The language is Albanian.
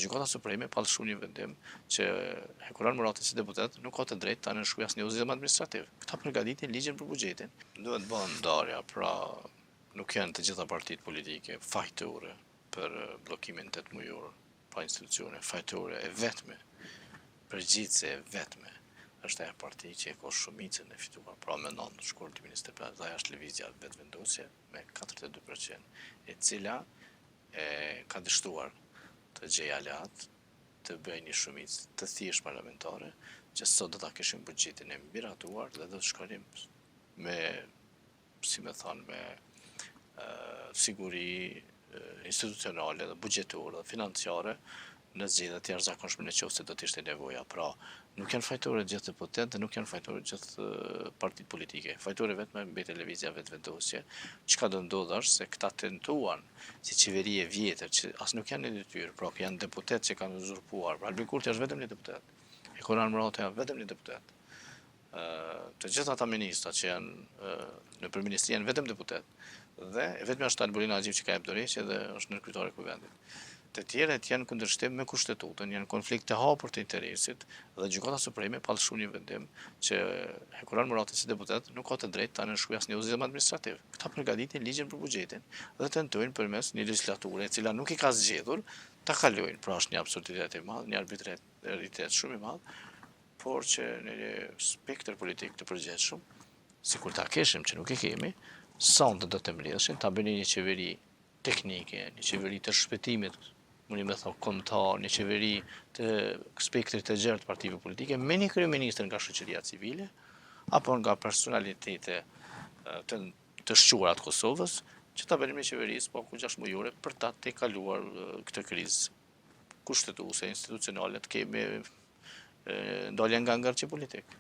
Gjykata Supreme pallëshu një vendim që Hekuran Murati si deputet nuk ka të drejtë ta nënshkruaj asnjë udhëzim administrativ. Këta përgatitin ligjin për buxhetin. Duhet bëhen ndarja, pra nuk janë të gjitha partitë politike fajtore për bllokimin 8 mujor pa institucione, fajtore e vetme, përgjigjëse e vetme është ajo parti që e ka shumicën e fituar, pra me 9 shkurt 2025, dhe ajo është Lëvizja Vetëvendosje me 42%, e cila ka dështuar të gjejë aleat, të bëjë një shumicë të thjeshtë parlamentare, që sot do ta kishim buxhetin e miratuar dhe do të shkonim me, si me thonë, me siguri institucionale dhe buxhetore dhe financiare në zgjedhjet të jashtëzakonshme nëse do të ishte nevoja. Pra, nuk janë fajtore gjithë deputetë dhe nuk janë fajtore gjithë partitë politike. Fajtore vetëm mbetet Lëvizja Vetëvendosje. Çka do ndodh është se këta tentuan si qeveri e vjetër që as nuk janë në detyrë, pra janë deputetë që kanë uzurpuar. Pra Albin Kurti është vetëm një deputet. Hekuran Murati është vetëm një deputet. Të gjithë ata ministra që janë në përministri janë vetëm deputet. Dhe vetëm është Albolina Axhiu që ka jep dorëheqje dhe është ndërkryetare e kuvendit. Të tjerët janë kundërshtim me kushtetutën, janë konflikt të hapur të interesit dhe Gjykata Supreme pallëshu një vendim që Hekuran Murati si deputet nuk ka të drejtë ta nënshkruaj asnjë udhëzim administrativ. Këta përgatitin ligjin për buxhetin dhe tentojnë përmes një legislature e cila nuk i ka zgjedhur ta kalojnë. Pra është një absurditet i madh, një arbitraritet shumë i madh, por që në një spektër politik të përgjithshëm, sikur ta kishim që nuk e kemi, sonte do të mbledheshin ta bënin një qeveri teknike, një qeveri të shpëtimit, mundi me thonë kombëtar, një qeveri të spektrit të gjerë të partive politike, me një kryeministër nga shoqëria civile, apo nga personalitete të shquara të Kosovës, që ta bënin një qeveri po 6 mujore për ta tejkaluar këtë krizë kushtetuese, institucionale, të kemi ndalje nga ngërçi politik.